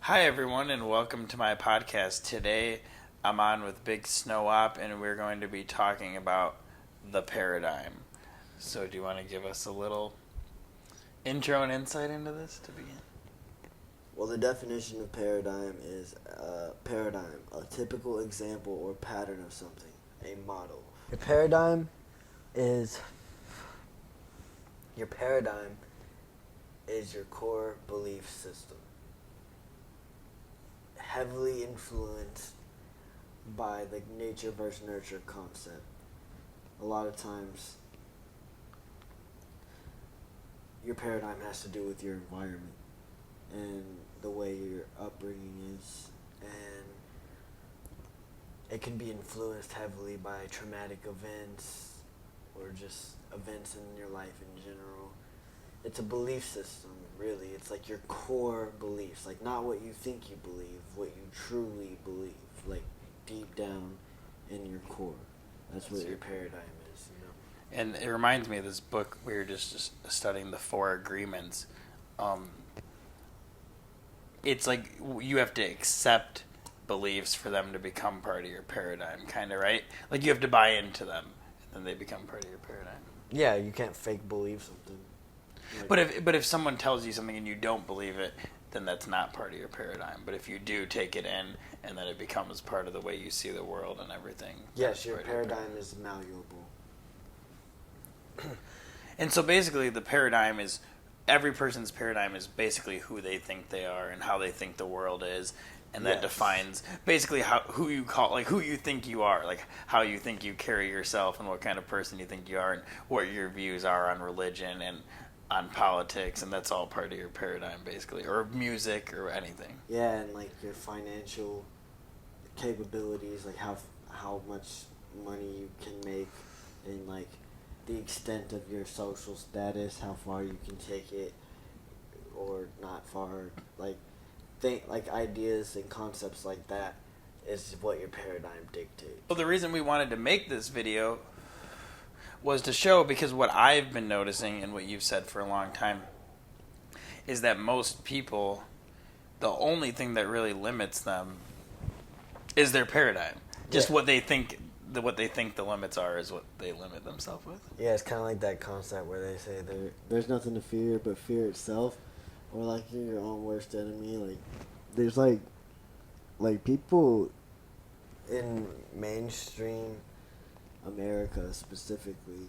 Hi, everyone, and welcome to my podcast. Today, I'm on with Big Snow Op, and we're going to be talking about the paradigm. So, do you want to give us a little intro and insight into this to begin? Well, the definition of paradigm is a typical example or pattern of something, a model. Your paradigm is your core belief system, heavily influenced by the nature versus nurture concept. A lot of times, your paradigm has to do with your environment and the way your upbringing is, and it can be influenced heavily by traumatic events or just events in your life in general. It's a belief system, really. It's like your core beliefs, like not what you think you believe, what you truly believe, like deep down in your core. That's what your paradigm is, you know. And it reminds me of this book we were just studying, the Four Agreements. It's like you have to accept beliefs for them to become part of your paradigm, kind of, right? Like you have to buy into them, and then they become part of your paradigm. Yeah, you can't fake believe something. Like, but if someone tells you something and you don't believe it, then that's not part of your paradigm. But if you do take it in, and then it becomes part of the way you see the world and everything. Yes, your paradigm is malleable. And so basically the paradigm is, every person's paradigm is basically who they think they are and how they think the world is. And that defines basically who you think you are, like how you think you carry yourself and what kind of person you think you are and what your views are on religion and on politics, and that's all part of your paradigm basically, or music or anything. Yeah, and like your financial capabilities, like how much money you can make, and like the extent of your social status, how far you can take it or not far, like ideas and concepts like that is what your paradigm dictates. Well, the reason we wanted to make this video was to show, because what I've been noticing and what you've said for a long time is that most people, the only thing that really limits them is their paradigm. Just what they think the limits are is what they limit themselves with. Yeah, it's kind of like that concept where they say there's nothing to fear but fear itself, or like you're your own worst enemy. Like there's like people in mainstream America specifically,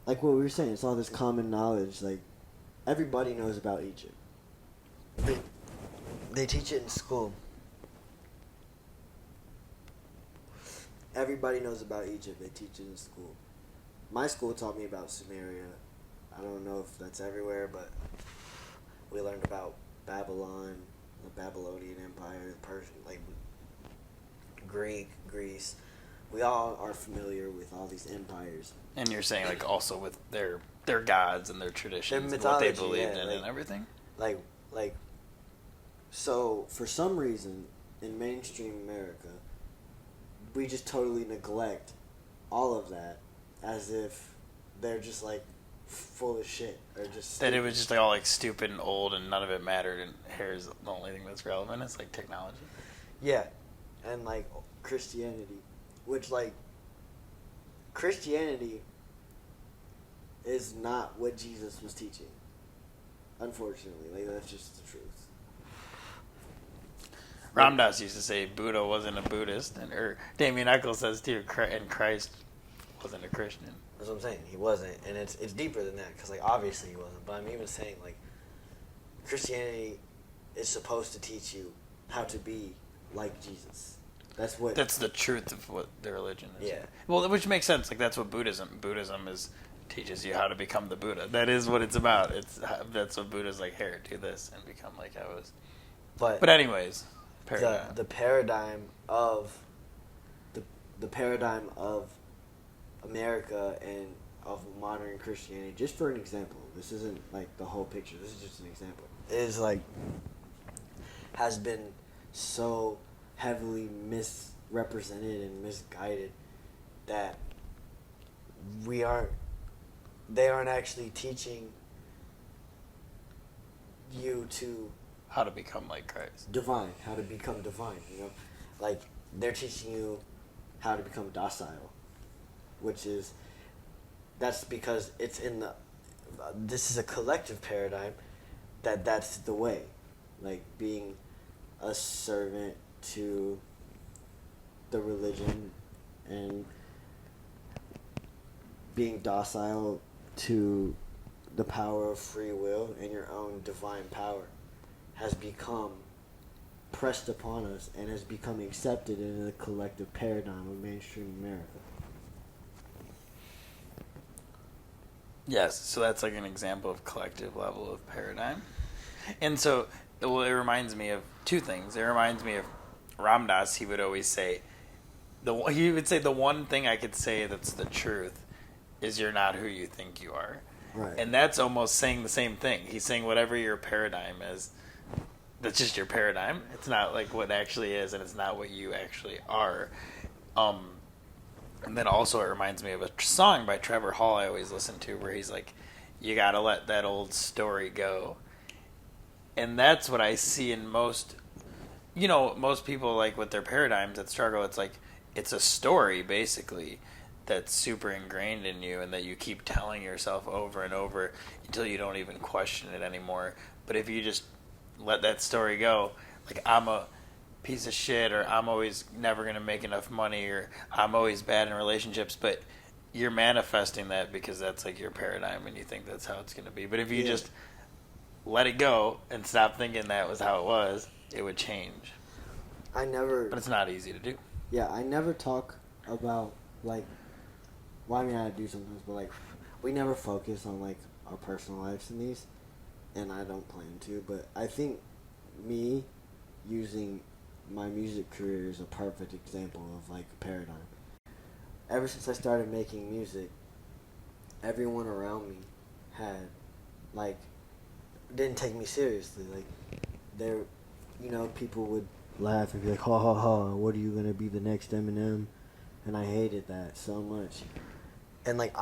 like what we were saying, it's all this common knowledge. Like everybody knows about Egypt. They teach it in school. Everybody knows about Egypt. They teach it in school. My school taught me about Sumeria. I don't know if that's everywhere, but we learned about Babylon, the Babylonian Empire, the Persian, like Greece. We all are familiar with all these empires. And you're saying like also with their gods and their traditions and what they believed in and everything? So for some reason in mainstream America, we just totally neglect all of that as if they're just like full of shit or just stupid. That it was just like all like stupid and old and none of it mattered and hair is the only thing that's relevant. It's like technology. Yeah, and like Christianity, which like Christianity is not what Jesus was teaching. Unfortunately, like that's just the truth. Ram Dass used to say Buddha wasn't a Buddhist, or Damien Eccles says too, and Christ wasn't a Christian. That's what I'm saying. He wasn't, and it's deeper than that because like obviously he wasn't. But I'm even saying like Christianity is supposed to teach you how to be like Jesus. That's the truth of what the religion is. Yeah. Well, which makes sense. Like that's what Buddhism teaches you how to become the Buddha. That is what it's about. That's what Buddha's like. Here, do this and become like I was. But anyways. The paradigm of America and of modern Christianity, just for an example, this isn't like the whole picture, this is just an example, is like has been so heavily misrepresented and misguided that they aren't actually teaching you to how to become like Christ. Divine, how to become divine, you know? Like, they're teaching you how to become docile, which is, that's because it's in the, this is a collective paradigm that's the way. Like, being a servant to the religion and being docile to the power of free will and your own divine power has become pressed upon us and has become accepted in the collective paradigm of mainstream America. Yes, so that's like an example of collective level of paradigm. And so, well, it reminds me of two things. It reminds me of Ram Dass. He would always say, the one thing I could say that's the truth is you're not who you think you are. Right. And that's almost saying the same thing. He's saying whatever your paradigm is, that's just your paradigm. It's not like what actually is, and it's not what you actually are. And then also it reminds me of a song by Trevor Hall I always listen to where he's like, you gotta let that old story go. And that's what I see in most people like with their paradigms that struggle. It's like, it's a story basically that's super ingrained in you and that you keep telling yourself over and over until you don't even question it anymore. But if you just let that story go, like, I'm a piece of shit, or I'm always never going to make enough money, or I'm always bad in relationships, but you're manifesting that because that's like your paradigm and you think that's how it's going to be. But if you just let it go and stop thinking that was how it was, it would change. But it's not easy to do. Yeah, I never talk about, like, well, I mean, I do sometimes, but, like, we never focus on, like, our personal lives in these, and I don't plan to, but I think me using my music career is a perfect example of, like, a paradigm. Ever since I started making music, everyone around me had, like, didn't take me seriously. Like, people would laugh and be like, ha ha ha, what are you going to be, the next Eminem? And I hated that so much. And, like,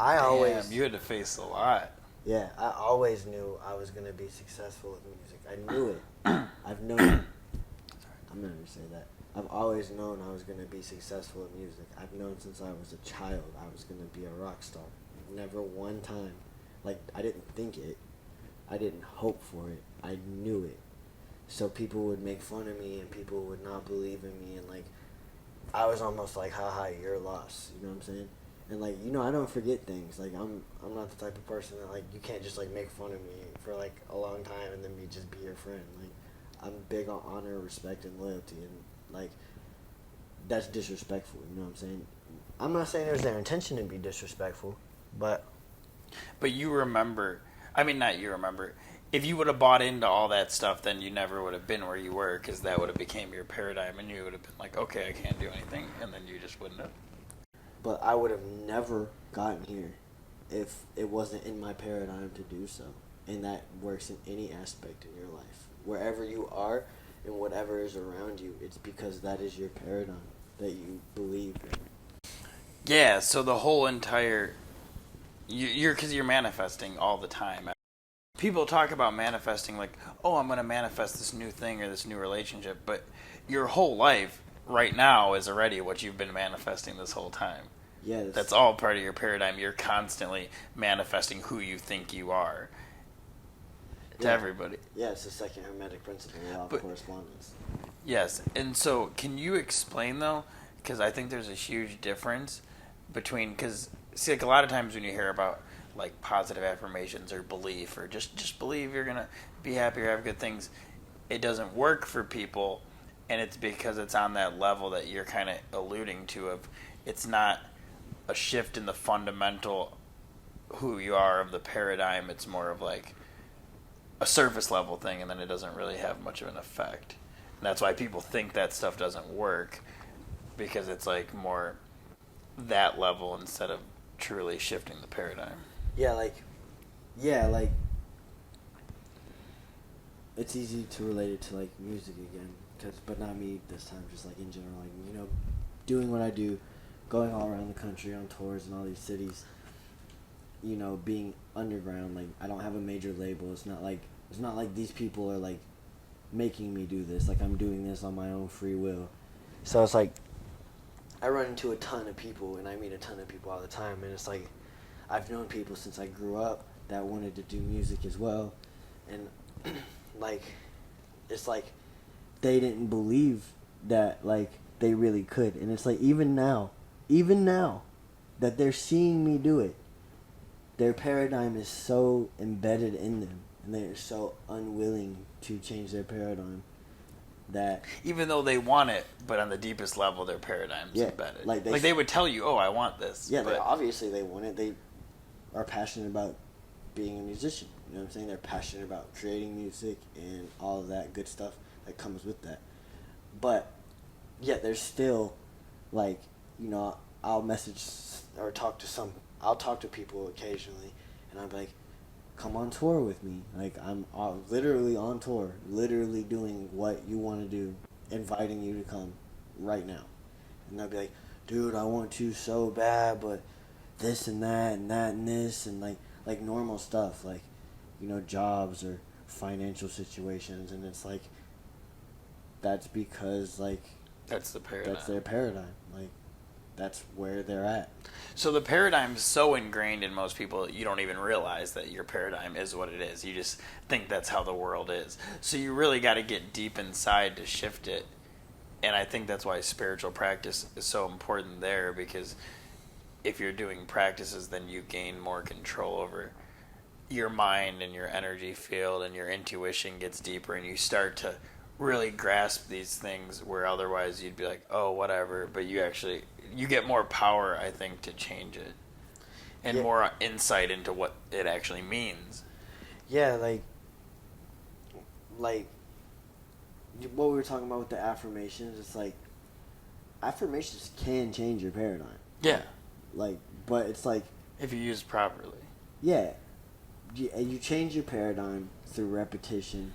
you had to face a lot. Yeah, I always knew I was going to be successful with music. I knew it. I've known it. I'm not going to say that. I've always known I was going to be successful in music. I've known since I was a child I was going to be a rock star. Never one time. Like, I didn't think it. I didn't hope for it. I knew it. So people would make fun of me and people would not believe in me, and, like, I was almost like, haha, you're lost. You know what I'm saying? And, like, I don't forget things. Like, I'm not the type of person that, like, you can't just, like, make fun of me for, like, a long time and then me just be your friend. Like, I'm big on honor, respect, and loyalty, and, like, that's disrespectful. You know what I'm saying? I'm not saying it was their intention to be disrespectful, but you remember. I mean, not you remember. If you would have bought into all that stuff, then you never would have been where you were, because that would have became your paradigm, and you would have been like, okay, I can't do anything, and then you just wouldn't have. But I would have never gotten here if it wasn't in my paradigm to do so. And that works in any aspect in your life. Wherever you are and whatever is around you, it's because that is your paradigm that you believe in. Yeah, so the whole entire... because you're manifesting all the time. People talk about manifesting like, oh, I'm going to manifest this new thing or this new relationship, but your whole life right now is already what you've been manifesting this whole time. Yeah, that's all part of your paradigm. You're constantly manifesting who you think you are to everybody. Yeah, it's the second hermetic principle, law of correspondence. Yes, and so can you explain, though, because I think there's a huge difference between, because, see, like, a lot of times when you hear about, like, positive affirmations or belief, or just believe you're going to be happy or have good things, it doesn't work for people, and it's because it's on that level that you're kind of alluding to of, it's not a shift in the fundamental who you are of the paradigm. It's more of like a surface level thing, and then it doesn't really have much of an effect. And that's why people think that stuff doesn't work, because it's like more that level instead of truly shifting the paradigm. It's easy to relate it to, like, music again, but not me this time, just, like, in general, like, doing what I do, going all around the country on tours in all these cities, being underground. Like, I don't have a major label. It's not like these people are, like, making me do this. Like I'm doing this on my own free will. So it's like I run into a ton of people, and I meet a ton of people all the time, and it's like I've known people since I grew up that wanted to do music as well, and like it's like they didn't believe that like they really could, and it's like even now that they're seeing me do it, their paradigm is so embedded in them, and they're so unwilling to change their paradigm that even though they want it, but on the deepest level, their paradigm's embedded. Like they would tell you, "Oh, I want this." Yeah, obviously they want it. They are passionate about being a musician. You know what I'm saying? They're passionate about creating music and all of that good stuff that comes with that. But yet there's still like, you know, I'll message or I'll talk to people occasionally, and I'm like, come on tour with me. Like I'm literally on tour, literally doing what you want to do, inviting you to come right now. And they'll be like, dude, I want to so bad, but this and that and that and this and like normal stuff, like, you know, jobs or financial situations, and it's like that's because like that's the paradigm. That's their paradigm. Like that's where they're at. So the paradigm's so ingrained in most people, you don't even realize that your paradigm is what it is. You just think that's how the world is. So you really got to get deep inside to shift it. And I think that's why spiritual practice is so important there, because if you're doing practices, then you gain more control over your mind and your energy field, and your intuition gets deeper, and you start to really grasp these things where otherwise you'd be like, oh, whatever. But you get more power, I think, to change it, and more insight into what it actually means. Yeah, like what we were talking about with the affirmations, it's like affirmations can change your paradigm. Yeah. Like, but it's like if you use properly. Yeah. You change your paradigm through repetition.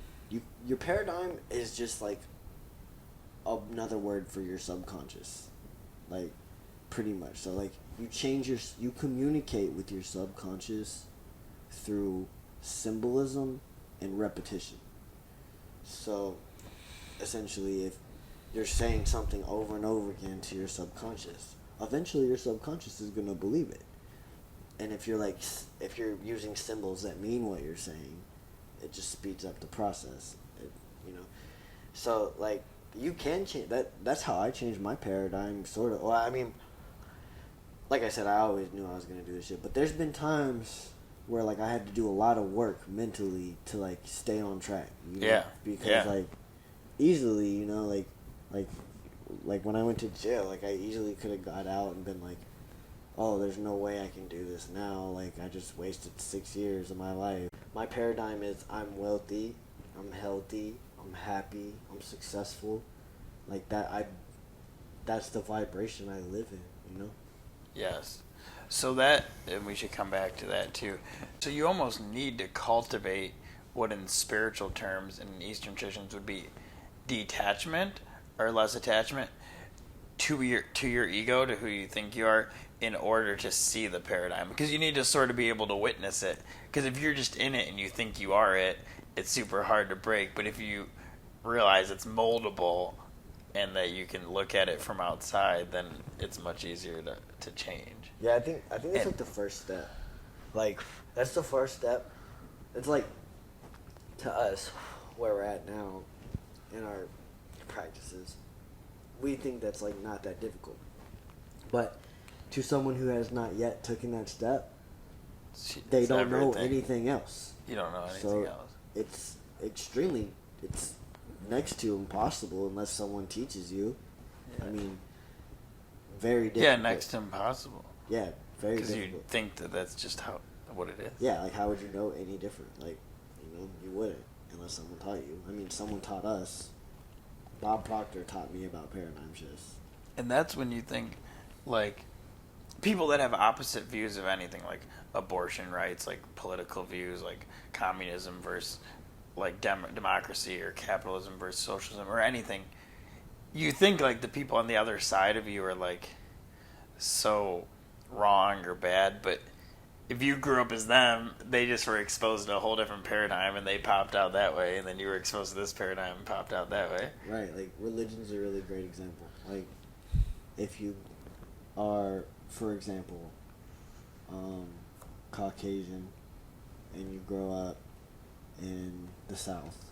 Your paradigm is just like another word for your subconscious. Like, pretty much. So like you communicate with your subconscious through symbolism and repetition. So essentially, if you're saying something over and over again to your subconscious, eventually your subconscious is going to believe it. And if you're using symbols that mean what you're saying, it just speeds up the process. So like you can change that. That's how I changed my paradigm, sort of. Well, I mean, like I said, I always knew I was going to do this shit, but there's been times where like I had to do a lot of work mentally to like stay on track. Because like easily, you know, like when I went to jail, like I easily could have got out and been like, oh, there's no way I can do this now. Like I just wasted 6 years of my life. My paradigm is I'm wealthy, I'm healthy, I'm happy, I'm successful. Like that's the vibration I live in, you know? Yes. So that, and we should come back to that too. So you almost need to cultivate what in spiritual terms and in Eastern traditions would be detachment or less attachment to your ego, to who you think you are, in order to see the paradigm. Because you need to sort of be able to witness it. Because if you're just in it and you think you are it, it's super hard to break. But if you realize it's moldable and that you can look at it from outside, then it's much easier to change. Yeah, I think that's like the first step. Like, that's the first step. It's like, to us, where we're at now in our practices, we think that's like not that difficult. But to someone who has not yet taken that step, they don't know anything else. You don't know anything else. It's next to impossible unless someone teaches you. Yeah. I mean, very difficult. Yeah, next to impossible. Yeah, very difficult. Because you think that's just what it is. Yeah, like how would you know any different? Like, you wouldn't unless someone taught you. I mean, someone taught us. Bob Proctor taught me about paradigm shifts. And that's when you think, like, people that have opposite views of anything, like abortion rights, like political views, like communism versus like democracy, or capitalism versus socialism, or anything, you think like the people on the other side of you are like so wrong or bad, but if you grew up as them, they just were exposed to a whole different paradigm and they popped out that way, and then you were exposed to this paradigm and popped out that way. Right, like religion's a really great example. Like, if you are, for example, Caucasian, and you grow up in the South,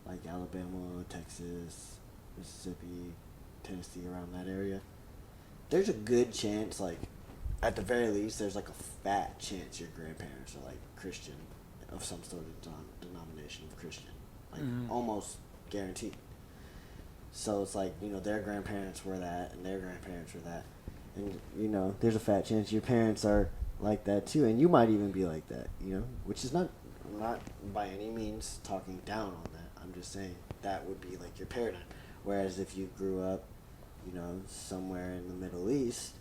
like Alabama, Texas, Mississippi, Tennessee, around that area, there's a good chance, like, at the very least, there's like a fat chance your grandparents are like Christian, of some sort of denomination of Christian, like almost guaranteed. So it's like, you know, their grandparents were that, and their grandparents were that, and you know, there's a fat chance your parents are like that too, and you might even be like that, you know, which is not by any means talking down on that. I'm just saying that would be like your paradigm. Whereas if you grew up, you know, somewhere in the Middle East,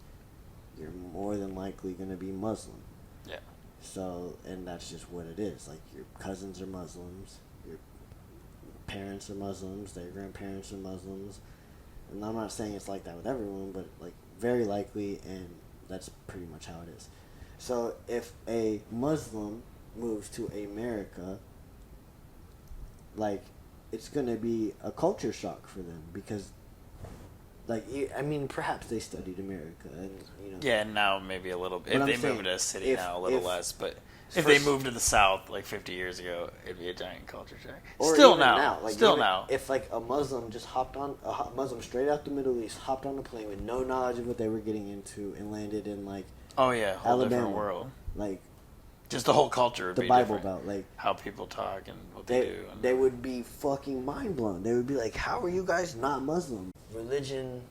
you're more than likely going to be Muslim. Yeah. So, and that's just what it is. Like, your cousins are Muslims, your parents are Muslims, their grandparents are Muslims. And I'm not saying it's like that with everyone, but, like, very likely, and that's pretty much how it is. So, if a Muslim moves to America, like, it's going to be a culture shock for them because, like, I mean, perhaps they studied America, and you know. Yeah, now maybe a little bit. If they move to a city now, a little less. But if they moved to the South like 50 years ago, it'd be a giant culture shock. Or still even now, like, still even now. If like a Muslim just hopped on a Muslim straight out the Middle East, hopped on a plane with no knowledge of what they were getting into, and landed in like Oh yeah, whole Alabama, different world. Like, just the whole culture would the be Bible different. Belt, like how people talk and what they do. And they would be fucking mind blown. They would be like, "How are you guys not Muslim?" Religion,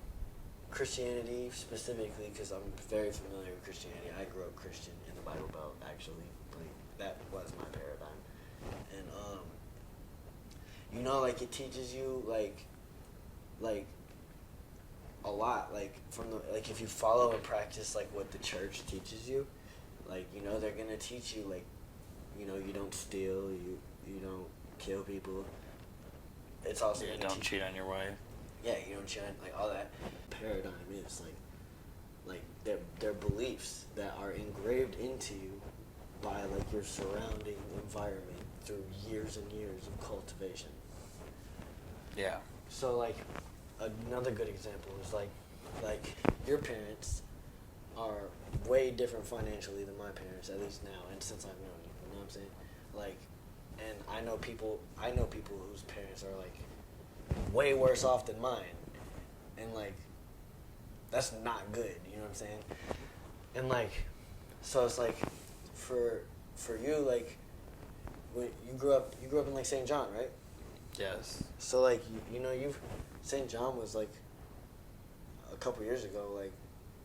Christianity specifically, because I'm very familiar with Christianity. I grew up Christian in the Bible Belt, actually. Like, that was my paradigm. And, you know, like, it teaches you, like, a lot. Like, from the, like, if you follow and practice, like, what the church teaches you, like, you know, they're going to teach you, like, you know, you don't steal, you don't kill people. It's also yeah, don't cheat on your wife. Yeah, you don't cheat, like, all that. Paradigm is like they're beliefs that are engraved into you by like your surrounding environment through years and years of cultivation. Yeah. So like another good example is like your parents are way different financially than my parents, at least now, and since I've known you, you know what I'm saying? Like, and I know people whose parents are like way worse off than mine, and like that's not good, you know what I'm saying? And like, so it's like for you, like, when you grew up in like St. John, right? Yes. So like you know, St. John was like a couple years ago like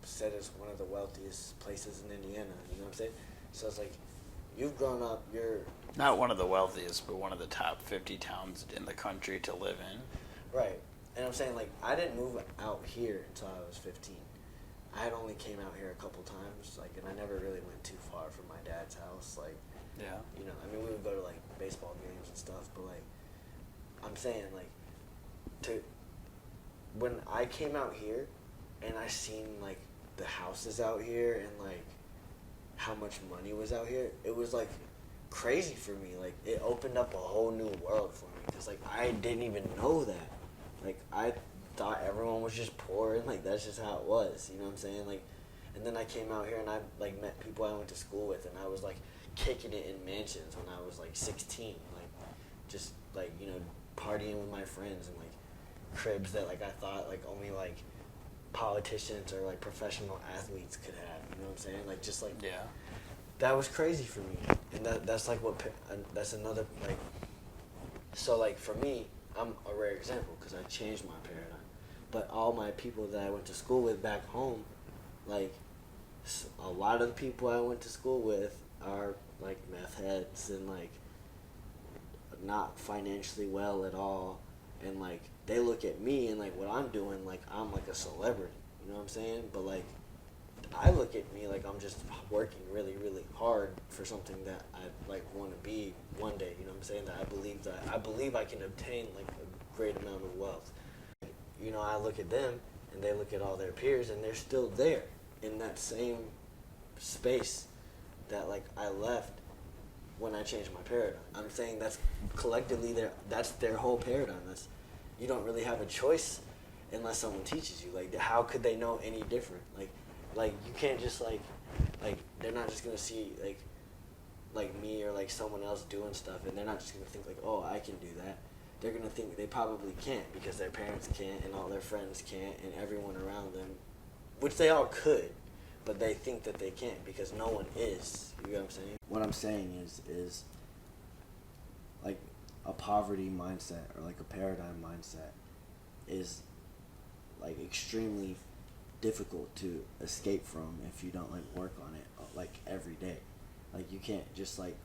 said as one of the wealthiest places in Indiana, you know what I'm saying? So it's like you've grown up, you're not one of the wealthiest, but one of the top 50 towns in the country to live in. Right. And I'm saying, like, I didn't move out here until I was 15. I had only came out here a couple times, like, and I never really went too far from my dad's house. Like, yeah, you know, I mean, we would go to, like, baseball games and stuff, but, like, I'm saying, like, when I came out here and I seen, like, the houses out here and, like, how much money was out here, it was, like, crazy for me. Like, it opened up a whole new world for me, because, like, I didn't even know that. Like, I thought everyone was just poor, and, like, that's just how it was, you know what I'm saying? Like, and then I came out here, and I, like, met people I went to school with, and I was, like, kicking it in mansions when I was, like, 16. Like, just, like, you know, partying with my friends, and, like, cribs that, like, I thought, like, only, like, politicians or, like, professional athletes could have, you know what I'm saying? Like, just, like, yeah, that was crazy for me. And that's, like, that's another, like, so, like, for me, I'm a rare example because I changed my paradigm. But all my people that I went to school with back home, like, a lot of the people I went to school with are, like, meth heads and, like, not financially well at all. And, like, they look at me and, like, what I'm doing, like, I'm, like, a celebrity. You know what I'm saying? But, like, I look at me like I'm just working really, really hard for something that I like want to be one day. You know what I'm saying? That I believe I can obtain like a great amount of wealth. You know, I look at them and they look at all their peers and they're still there in that same space that like I left when I changed my paradigm. I'm saying that's collectively that's their whole paradigm. That's, you don't really have a choice unless someone teaches you. Like, how could they know any different? Like you can't just like they're not just gonna see like me or like someone else doing stuff, and they're not just gonna think like, oh, I can do that. They're gonna think they probably can't because their parents can't and all their friends can't and everyone around them, which they all could, but they think that they can't because no one is. You know what I'm saying? What I'm saying is like a poverty mindset or like a paradigm mindset is like extremely difficult to escape from if you don't like work on it like every day. Like, you can't just like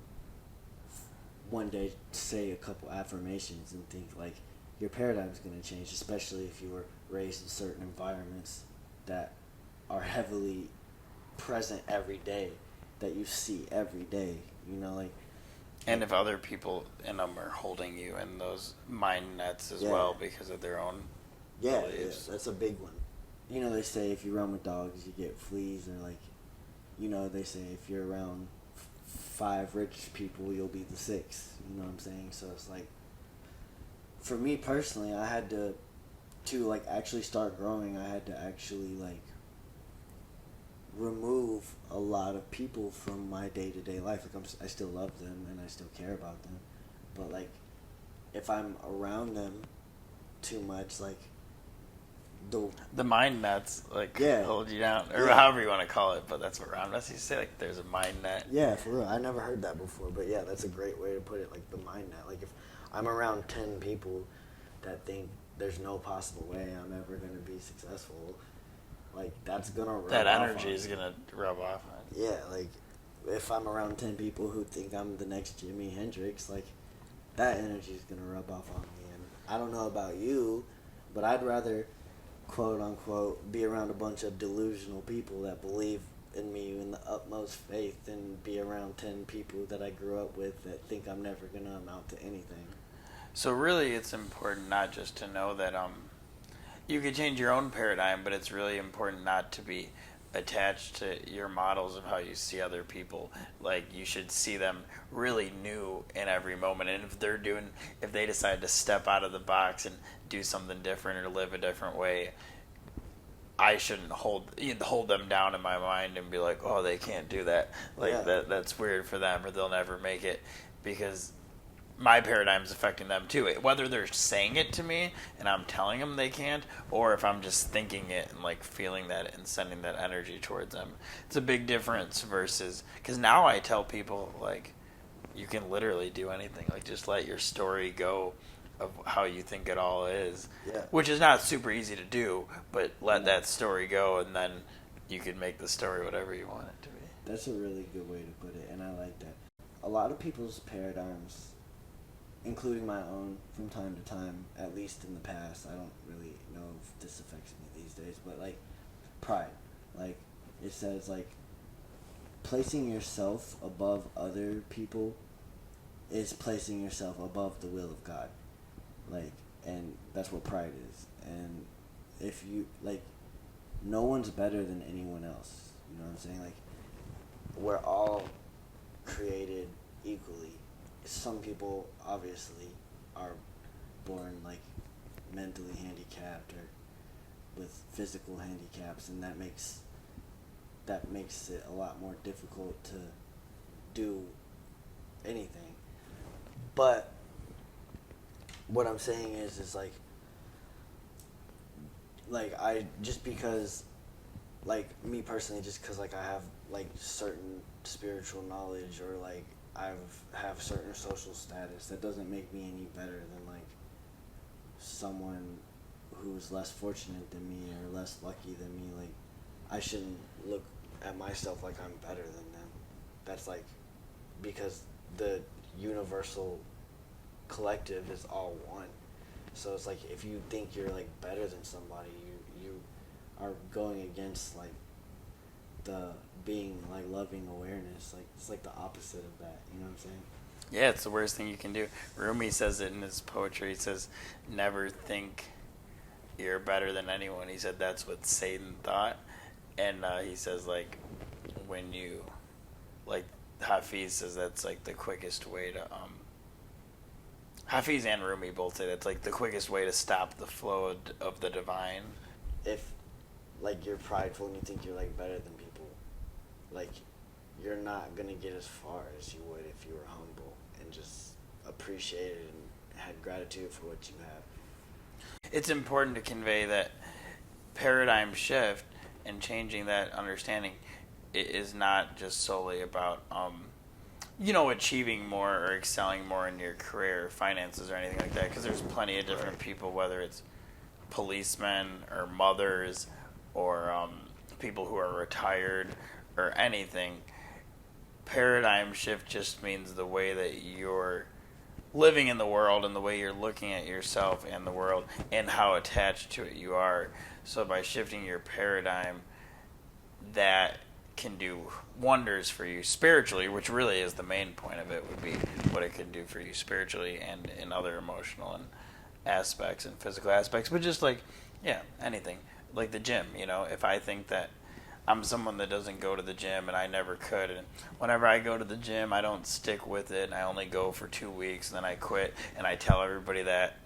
one day say a couple affirmations and think like your paradigm's going to change, especially if you were raised in certain environments that are heavily present every day, that you see every day, you know, like. And if other people in them are holding you in those mind nets as well because of their own beliefs. Yeah, that's a big one. You know, they say if you run with dogs, you get fleas, or like, you know, they say if you're around 5 rich people, you'll be the 6th. You know what I'm saying? So it's like, for me personally, I had to like actually start growing. I had to actually like remove a lot of people from my day-to-day life. Like, I still love them and I still care about them, but like if I'm around them too much, like the mind nets like hold you down, or however you want to call it, but that's what Ron Messi say, like there's a mind net. Yeah, for real. I never heard that before, but yeah, that's a great way to put it, like the mind net. Like, if I'm around 10 people that think there's no possible way I'm ever going to be successful, like, that's going to rub off. That energy is going to rub off. Yeah, like, if I'm around 10 people who think I'm the next Jimi Hendrix, like, that energy is going to rub off on me. And I don't know about you, but I'd rather, quote unquote, be around a bunch of delusional people that believe in me in the utmost faith than be around 10 people that I grew up with that think I'm never going to amount to anything. So really it's important not just to know that you can change your own paradigm, but it's really important not to be attached to your models of how you see other people. Like, you should see them really new in every moment, and if they decide to step out of the box and do something different or live a different way, I shouldn't hold them down in my mind and be like, oh, they can't do that, like that's weird for them, or they'll never make it, because my paradigm's affecting them too. Whether they're saying it to me and I'm telling them they can't, or if I'm just thinking it and like feeling that and sending that energy towards them. It's a big difference versus, because now I tell people, like, you can literally do anything. Like, just let your story go of how you think it all is. Yeah. Which is not super easy to do, but let that story go, and then you can make the story whatever you want it to be. That's a really good way to put it, and I like that. A lot of people's paradigms, including my own, from time to time, at least in the past, I don't really know if this affects me these days, but like pride. Like, it says like placing yourself above other people is placing yourself above the will of God. Like, and that's what pride is. And if you, like, no one's better than anyone else. You know what I'm saying? Like, we're all created equally. Some people obviously are born like mentally handicapped or with physical handicaps, and that makes it a lot more difficult to do anything. But what I'm saying is like I just because, like, me personally, just because like I have like certain spiritual knowledge, or like I have certain social status, that doesn't make me any better than like someone who's less fortunate than me or less lucky than me. Like, I shouldn't look at myself like I'm better than them. That's like, because the universal collective is all one. So it's like, if you think you're like better than somebody, you are going against like the being like loving awareness. Like, it's like the opposite of that. You know what I'm saying? Yeah, it's the worst thing you can do. Rumi says it in his poetry. He says, never think you're better than anyone. He said that's what Satan thought. And he says, like, when you like Hafiz says that's like the quickest way to Hafiz and Rumi both say that's like the quickest way to stop the flow of the divine. If like you're prideful and you think you're like better than people, like you're not gonna get as far as you would if you were humble and just appreciated and had gratitude for what you have. It's important to convey that paradigm shift and changing that understanding is not just solely about achieving more or excelling more in your career or finances or anything like that, because there's plenty of different people, whether it's policemen or mothers or people who are retired or anything. Paradigm shift just means the way that you're living in the world and the way you're looking at yourself and the world and how attached to it you are. So by shifting your paradigm, that can do wonders for you spiritually, which really is the main point of it, would be what it can do for you spiritually and in other emotional and aspects and physical aspects. But just like, anything. Like the gym, if I think that I'm someone that doesn't go to the gym and I never could, and whenever I go to the gym I don't stick with it and I only go for 2 weeks and then I quit and I tell everybody that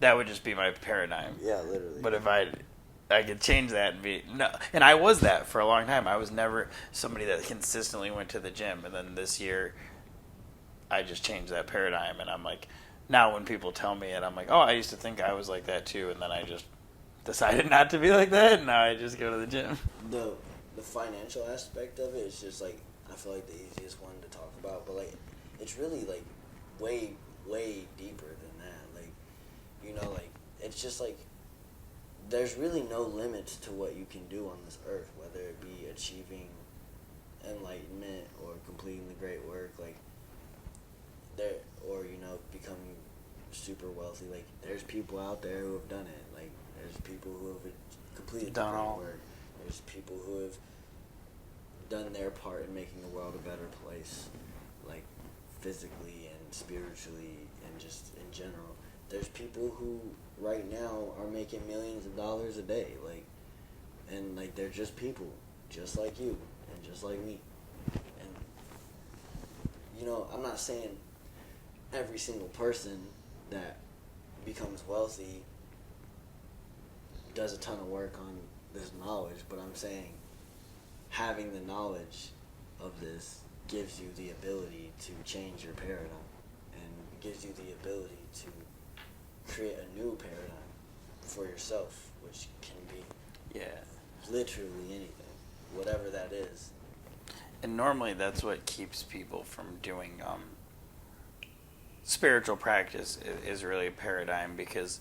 would just be my paradigm. Yeah, literally. But if I could change that and be no, and I was that for a long time. I was never somebody that consistently went to the gym, and then this year I just changed that paradigm, and I'm like, now when people tell me it, I'm like, oh, I used to think I was like that too, and then I just decided not to be like that, and now I just go to the gym. The financial aspect of it is just like, I feel like the easiest one to talk about, but like it's really like way deeper than that. Like, like it's just like there's really no limits to what you can do on this earth, whether it be achieving enlightenment or completing the great work, like there, or becoming super wealthy. Like there's people out there who have done it. Like there's people who have completed the great work. There's people who have done their part in making the world a better place, like physically and spiritually and just in general. There's people who right now are making millions of dollars a day, and they're just people, just like you and just like me. And I'm not saying every single person that becomes wealthy does a ton of work on this knowledge, but I'm saying having the knowledge of this gives you the ability to change your paradigm and gives you the ability to create a new paradigm for yourself, which can be literally anything, whatever that is. And normally that's what keeps people from doing spiritual practice is really a paradigm, because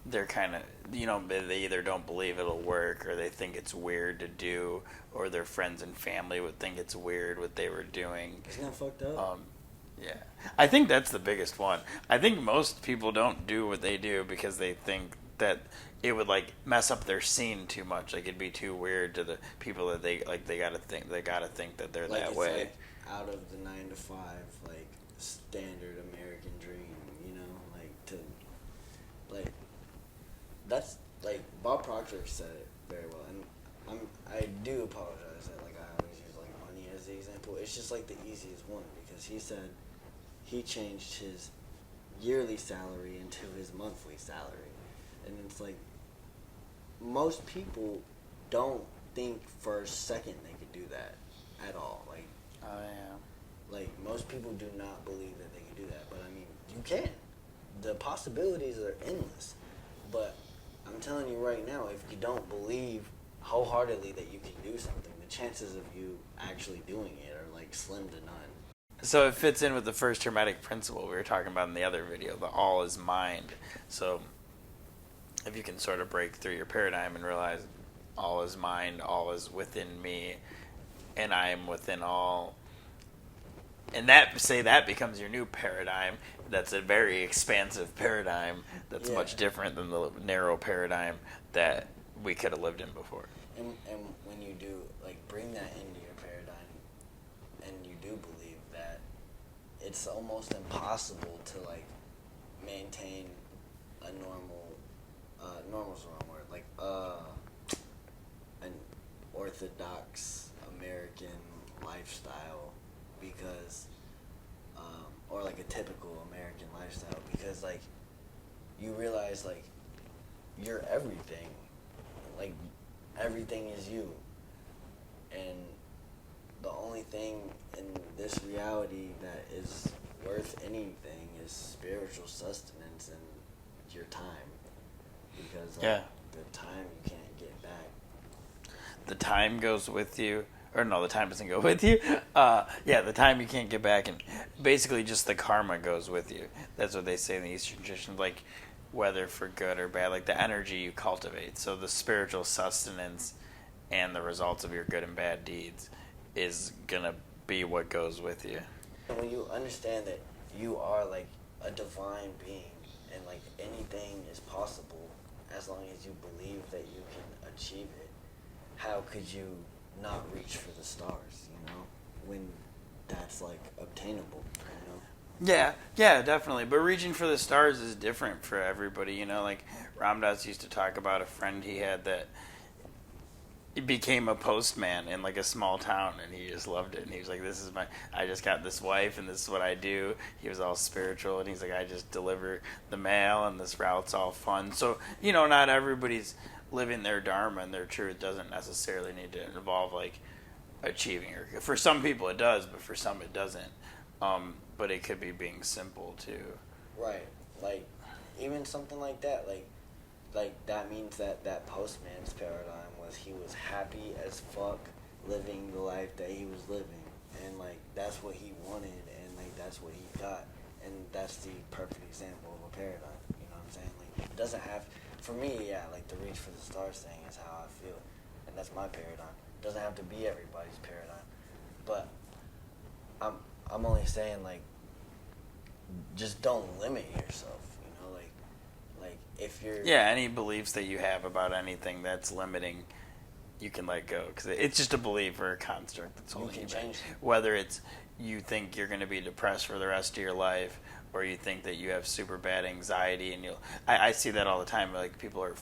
they're kind of, they either don't believe it'll work, or they think it's weird to do, or their friends and family would think it's weird what they were doing. Isn't that fucked up? Yeah. I think that's the biggest one. I think most people don't do what they do because they think that it would mess up their scene too much. Like it'd be too weird to the people that they gotta think that they're that way. Out of the 9 to 5 standard American dream, that's Bob Proctor said it very well, and I do apologize that I always use money as the example. It's just the easiest one, because he said he changed his yearly salary into his monthly salary, and it's most people don't think for a second they could do that at all. Most people do not believe that they can do that, but I mean, you can. The possibilities are endless, but I'm telling you right now, if you don't believe wholeheartedly that you can do something, the chances of you actually doing it are slim to none. So it fits in with the first Hermetic principle we were talking about in the other video, the all is mind. So if you can sort of break through your paradigm and realize all is mind, all is within me, and I am within all, and that becomes your new paradigm. That's a very expansive paradigm that's much different than the narrow paradigm that we could have lived in before. And when you do bring that into your paradigm, and you do believe that, it's almost impossible to maintain a normal's the wrong word, an orthodox American lifestyle because, or like a typical American lifestyle, because like you realize like you're everything, like everything is you, and the only thing in this reality that is worth anything is spiritual sustenance and your time, because the time you can't get back. The time goes with you. Or no, the time doesn't go with you. The time you can't get back, and basically just the karma goes with you. That's what they say in the Eastern tradition, like whether for good or bad, like the energy you cultivate. So the spiritual sustenance and the results of your good and bad deeds is gonna be what goes with you. And when you understand that you are like a divine being, and like anything is possible as long as you believe that you can achieve it, how could you not reach for the stars, when that's like obtainable, Yeah, definitely. But reaching for the stars is different for everybody, like Ram Dass used to talk about a friend he had that became a postman in like a small town, and he just loved it, and he was like, I just got this wife and this is what I do. He was all spiritual, and he's like, I just deliver the mail and this route's all fun. So, not everybody's living their dharma and their truth doesn't necessarily need to involve like achieving, or for some people it does, but for some it doesn't. But it could be being simple too. Right. Like even something like that, like that means that postman's paradigm was he was happy as fuck living the life that he was living, and like that's what he wanted, and like that's what he got, and that's the perfect example of a paradigm. You know what I'm saying? Like it doesn't have, for me, like the reach for the stars thing is how I feel, and that's my paradigm. It doesn't have to be everybody's paradigm, but I'm only saying like just don't limit yourself. Like if you're any beliefs that you have about anything that's limiting, you can let go, because it's just a belief or a construct that's holding you back. Whether it's you think you're going to be depressed for the rest of your life, or you think that you have super bad anxiety, and I see that all the time. Like people are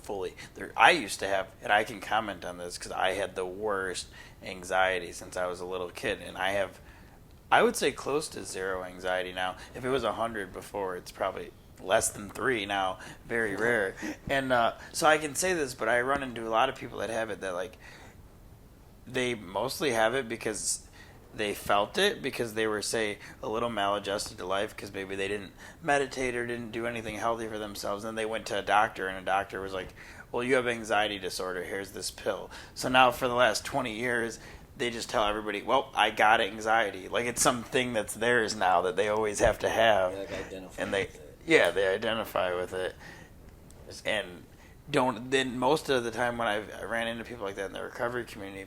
I used to have, and I can comment on this because I had the worst anxiety since I was a little kid, and I would say close to zero anxiety now. If it was 100 before, it's probably less than 3 now. Very rare. And so I can say this, but I run into a lot of people that have it that like they mostly have it because they felt it, because they were, say, a little maladjusted to life because maybe they didn't meditate or didn't do anything healthy for themselves. And they went to a doctor, and a doctor was like, well, you have anxiety disorder. Here's this pill. So now for the last 20 years, they just tell everybody, well, I got anxiety. Like it's something that's theirs now that they always have to have. Like identify and with it. They identify with it. And then most of the time when I ran into people like that in the recovery community,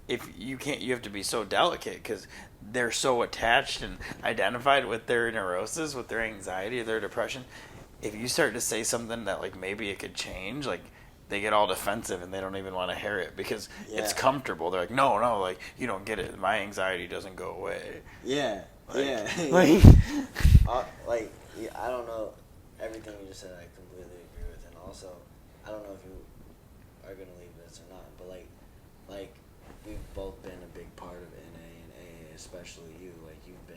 if you have to be so delicate because they're so attached and identified with their neurosis, with their anxiety, their depression. If you start to say something that like maybe it could change, like they get all defensive and they don't even want to hear it because it's comfortable. They're like, no, like you don't get it. My anxiety doesn't go away. Yeah, like, I don't know. Everything you just said, I completely agree with, and also, I don't know if you are gonna leave this or not, but like we've both been a big part of NA and AA, especially you. Like you've been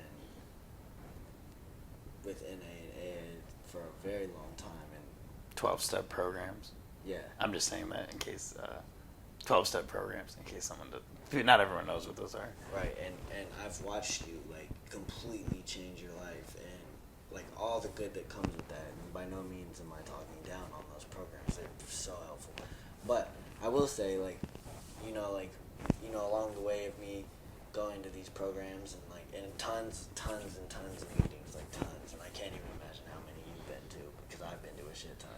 with NA and AA for a very long time, and 12-step programs. Yeah, I'm just saying that in case 12-step programs, in case someone does. Not everyone knows what those are. Right, and I've watched you like completely change your life, and like all the good that comes with that. And by no means am I talking down on those programs; they're so helpful. But I will say, along the way of me going to these programs and tons and tons of meetings, like tons, and I can't even imagine how many you've been to because I've been to a shit ton.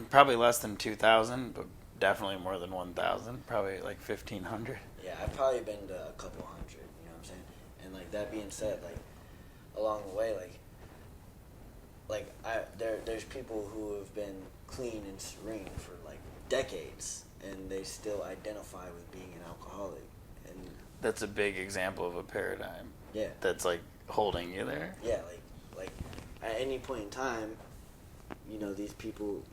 Probably less than 2,000, but definitely more than 1,000. Probably like 1,500. Yeah, I've probably been to a couple hundred. You know what I'm saying? And like that being said, like along the way, there's people who have been clean and serene for like decades, and they still identify with being an alcoholic. And that's a big example of a paradigm. Yeah. That's like holding you there. Yeah, like at any point in time, these people,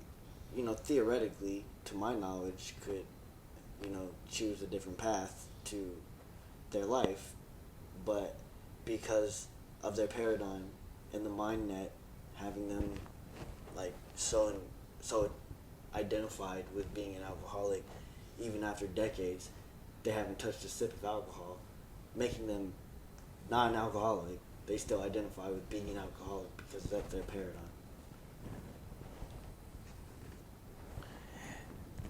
theoretically, to my knowledge, could, choose a different path to their life, but because of their paradigm and the mind net having them like so identified with being an alcoholic, even after decades, they haven't touched a sip of alcohol, making them not an alcoholic. They still identify with being an alcoholic because that's their paradigm.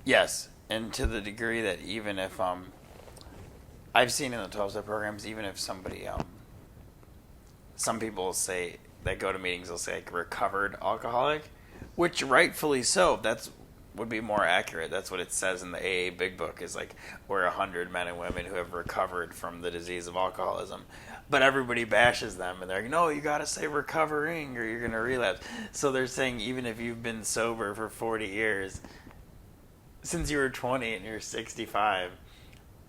Yes, and to the degree that even if I've seen in the 12-step programs, even if somebody some people say that go to meetings will say like recovered alcoholic, which rightfully so. That's would be more accurate. That's what it says in the AA Big Book, is like we're 100 men and women who have recovered from the disease of alcoholism. But everybody bashes them and they're like, no, you gotta say recovering or you're gonna relapse. So they're saying even if you've been sober for 40 years, since you were 20 and you're 65,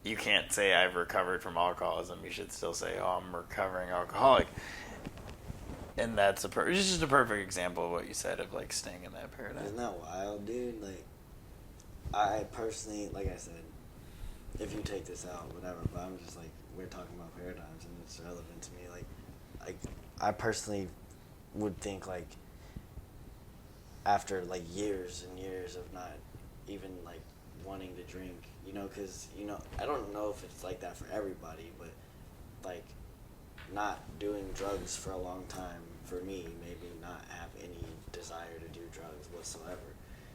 you can't say I've recovered from alcoholism. You should still say, oh, I'm a recovering alcoholic. And that's it's just a perfect example of what you said of like staying in that paradigm. Isn't that wild, dude? Like, I personally, like I said, if you take this out, whatever, but I'm just like, we're talking about paradigms and it's relevant to me. Like I personally would think like after like years and years of not even like wanting to drink, you know, because, you know, I don't know if it's like that for everybody, but like not doing drugs for a long time for me made me not have any desire to do drugs whatsoever.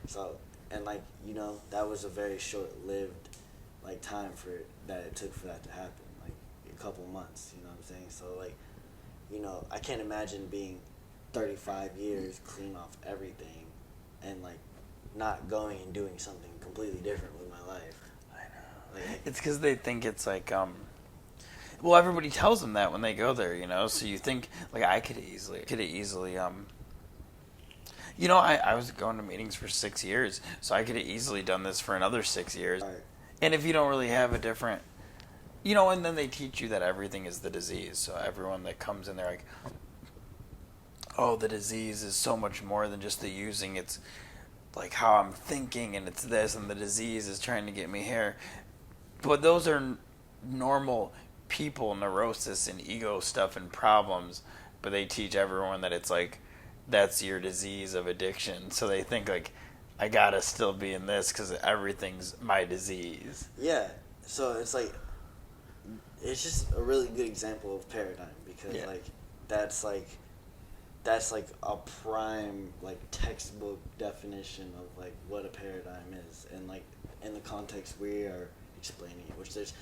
So, and like, you know, that was a very short-lived like time for that it took for that to happen, like a couple months, you know what I'm saying? So like, you know, I can't imagine being 35 years clean off everything and like not going and doing something completely different with my life. I know. Like, it's because they think it's like well, everybody tells them that when they go there, you know. So you think like I could easily you know, I was going to meetings for 6 years, so I could have easily done this for another 6 years. right. And if you don't really have a different, you know, and then they teach you that everything is the disease. So everyone that comes in there like, oh, the disease is so much more than just the using. It's like how I'm thinking, and it's this, and the disease is trying to get me here. But those are normal people, neurosis and ego stuff and problems. But they teach everyone that it's like, that's your disease of addiction. So they think like, I gotta still be in this because everything's my disease. Yeah, so it's like, it's just a really good example of paradigm because like that's like a prime like textbook definition of like what a paradigm is, and like in the context we are explaining it, which there's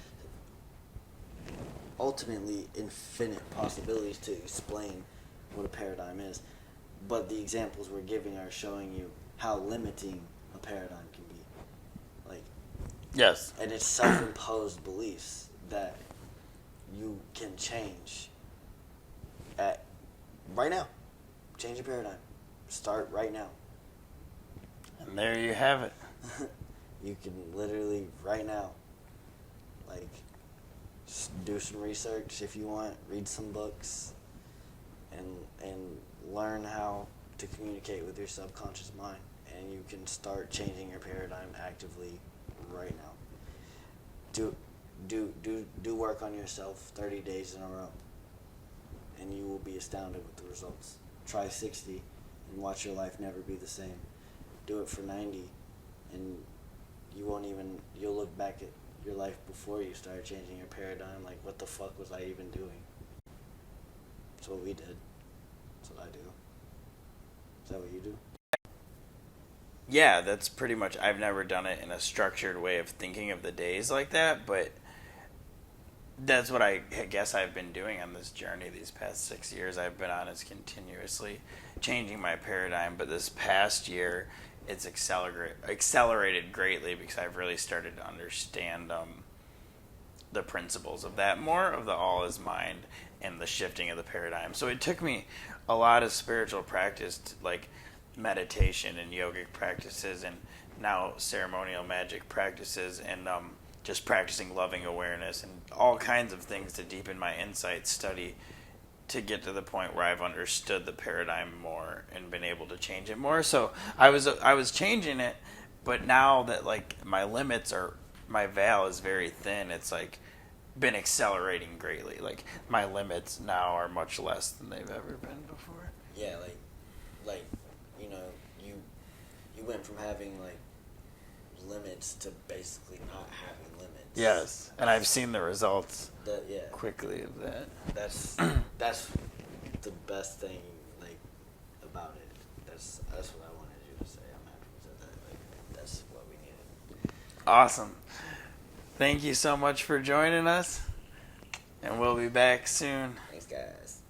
ultimately infinite possibilities to explain what a paradigm is, but the examples we're giving are showing you how limiting a paradigm can be. Like, yes, and it's self-imposed beliefs that you can change at right now. Change your paradigm. Start right now. And there you have it. You can literally right now, like, do some research if you want, read some books, and learn how to communicate with your subconscious mind, and you can start changing your paradigm actively right now. Do work on yourself 30 days in a row, and you will be astounded with the results. Try 60 and watch your life never be the same. Do it for 90 and you'll look back at your life before you started changing your paradigm like, what the fuck was I even doing? That's what we did. That's what I do. Is that what you do? Yeah, that's pretty much, I've never done it in a structured way of thinking of the days like that, but that's what I guess I've been doing on this journey these past 6 years. I've been on is continuously changing my paradigm, but this past year it's accelerated greatly because I've really started to understand the principles of that, more of the all is mind and the shifting of the paradigm. So it took me a lot of spiritual practice, like meditation and yogic practices, and now ceremonial magic practices, and just practicing loving awareness and all kinds of things to deepen my insight study to get to the point where I've understood the paradigm more and been able to change it more. So I was changing it, but now that like my limits are, my veil is very thin, it's like been accelerating greatly. Like my limits now are much less than they've ever been before. Yeah, like you know, you went from having like limits to basically not having limits. Yes, and I've seen the results Yeah, quickly of that. that's the best thing like about it. That's what I wanted you to say. I'm happy you said that. Like that's what we needed. Awesome. Thank you so much for joining us, and we'll be back soon. Thanks, guys.